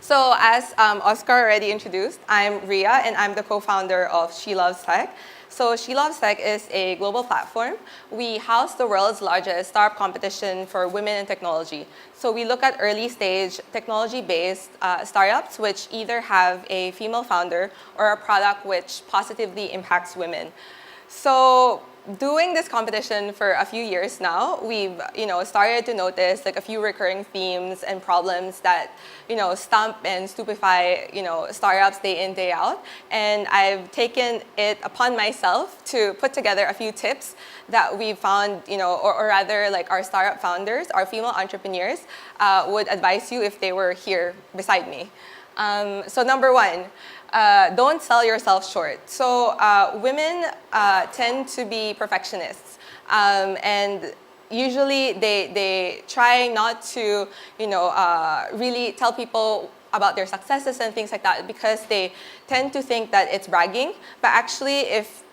So as Oscar already introduced, I'm Rhea, and I'm the co-founder of She Loves Tech. So She Loves Tech is a global platform. We house the world's largest startup competition for women in technology. So we look at early stage technology-based startups which either have a female founder or a product which positively impacts women. So doing this competition for a few years now, we've started to notice like a few recurring themes and problems that stump and stupefy startups day in, day out. And I've taken it upon myself to put together a few tips that we found, or rather like our startup founders, our female entrepreneurs would advise you if they were here beside me. So number one, don't sell yourself short. So women tend to be perfectionists, and usually they try not to really tell people about their successes and things like that because they tend to think that it's bragging. But actually, if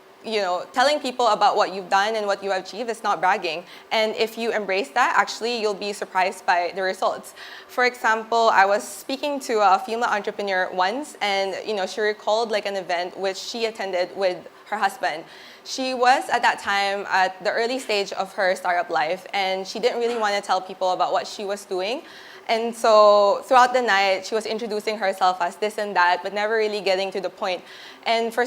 telling people about what you've done and what you have achieved is not bragging. And if you embrace that, actually, you'll be surprised by the results. For example, I was speaking to a female entrepreneur once, and she recalled like an event which she attended with her husband. She was at that time at the early stage of her startup life, and she didn't really want to tell people about what she was doing. And so throughout the night, she was introducing herself as this and that, but never really getting to the point. And for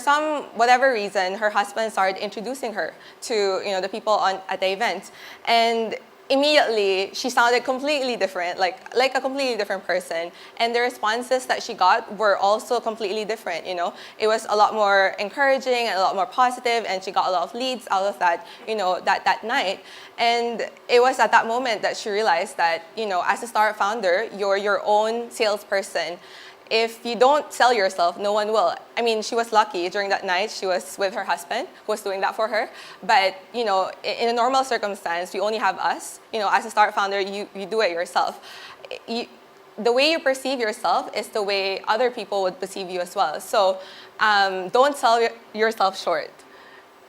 whatever reason, her husband started introducing her to the people at the event. And immediately, she sounded completely different, like a completely different person. And the responses that she got were also completely different. It was a lot more encouraging and a lot more positive, and she got a lot of leads out of that, that night. And it was at that moment that she realized that, as a startup founder, you're your own salesperson. If you don't sell yourself, no one will. I mean, she was lucky during that night. She was with her husband who was doing that for her. But, in a normal circumstance, you only have us. As a startup founder, you do it yourself. The way you perceive yourself is the way other people would perceive you as well. So don't sell yourself short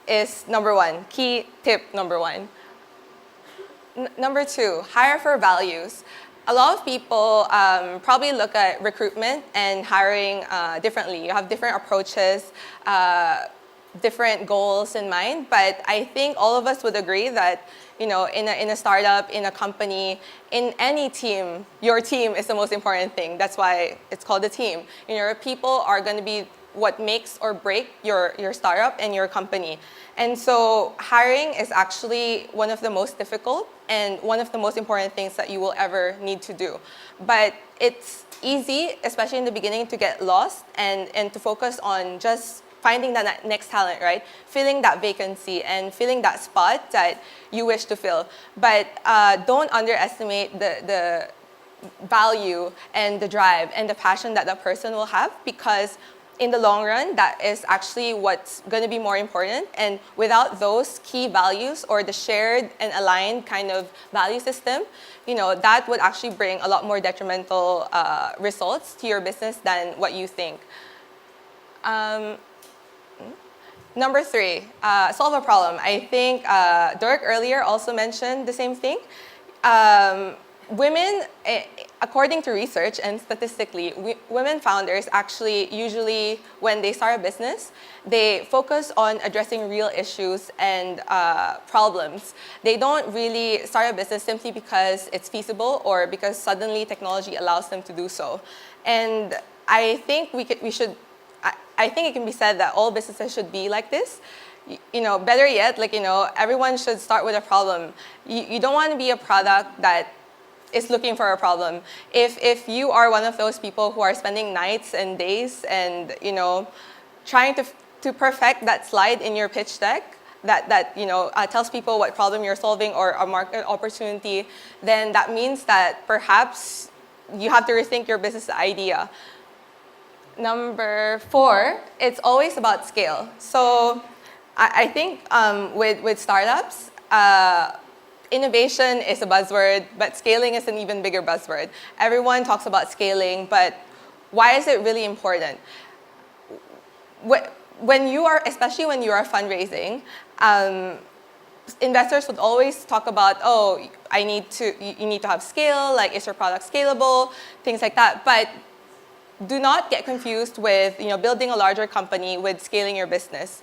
is number one, key tip number one. Number two, hire for values. A lot of people probably look at recruitment and hiring differently. You have different approaches, different goals in mind, but I think all of us would agree that in a startup, in a company, in any team, your team is the most important thing. That's why it's called a team. Your people are going to be what makes or break your startup and your company. And so hiring is actually one of the most difficult and one of the most important things that you will ever need to do. But it's easy, especially in the beginning, to get lost and to focus on just finding that next talent, right? Filling that vacancy and filling that spot that you wish to fill. But don't underestimate the value and the drive and the passion that that person will have, because in the long run, that is actually what's going to be more important. And without those key values or the shared and aligned kind of value system, that would actually bring a lot more detrimental results to your business than what you think. Number three, solve a problem. I think Dirk earlier also mentioned the same thing. Women, according to research and statistically, women founders actually usually, when they start a business, they focus on addressing real issues and problems. They don't really start a business simply because it's feasible or because suddenly technology allows them to do so. And I think I think it can be said that all businesses should be like this. Better yet, everyone should start with a problem. You don't want to be a product that is looking for a problem. If you are one of those people who are spending nights and days and trying to perfect that slide in your pitch deck that tells people what problem you're solving or a market opportunity, then that means that perhaps you have to rethink your business idea. Number four, it's always about scale. So I think with startups, innovation is a buzzword, but scaling is an even bigger buzzword. Everyone talks about scaling, but why is it really important? Especially when you are fundraising, investors would always talk about, you need to have scale, like is your product scalable, things like that. But do not get confused with building a larger company with scaling your business.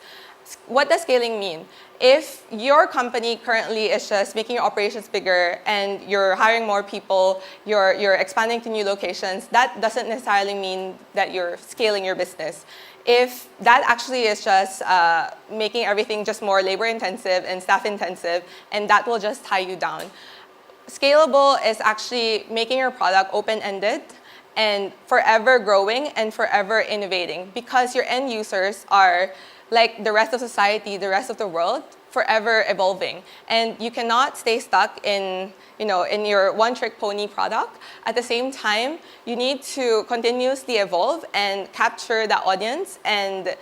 What does scaling mean? If your company currently is just making your operations bigger and you're hiring more people, you're expanding to new locations, that doesn't necessarily mean that you're scaling your business. If that actually is just making everything just more labor intensive and staff intensive, and that will just tie you down. Scalable is actually making your product open-ended and forever growing and forever innovating, because your end users are like the rest of society, the rest of the world, forever evolving. And you cannot stay stuck in your one-trick pony product. At the same time, you need to continuously evolve and capture that audience. And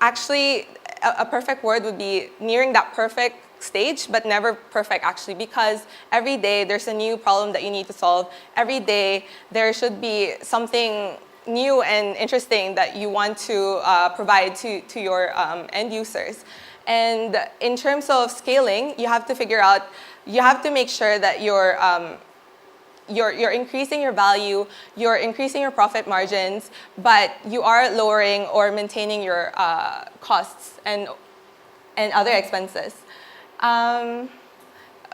actually, a perfect word would be nearing that perfect stage, but never perfect actually, because every day there's a new problem that you need to solve. Every day there should be something new and interesting that you want to provide to your end users. And in terms of scaling, you have to make sure that you're increasing your value, you're increasing your profit margins, but you are lowering or maintaining your costs and other expenses.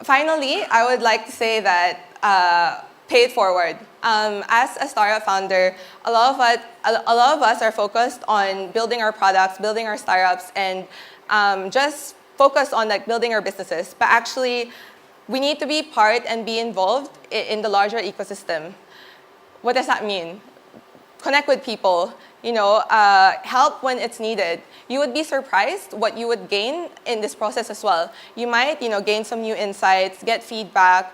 Finally, I would like to say that pay it forward. As a startup founder, a lot of us are focused on building our products, building our startups, and just focus on building our businesses. But actually, we need to be part and be involved in the larger ecosystem. What does that mean? Connect with people. Help when it's needed. You would be surprised what you would gain in this process as well. You might, gain some new insights, get feedback.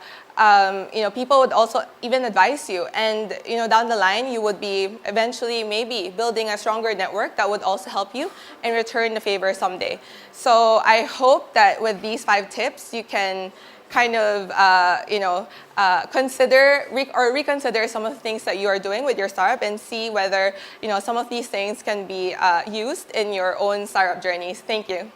People would also even advise you, and down the line you would be eventually maybe building a stronger network that would also help you and return the favor someday. So I hope that with these 5 tips you can kind of consider or reconsider some of the things that you are doing with your startup and see whether some of these things can be used in your own startup journeys. Thank you.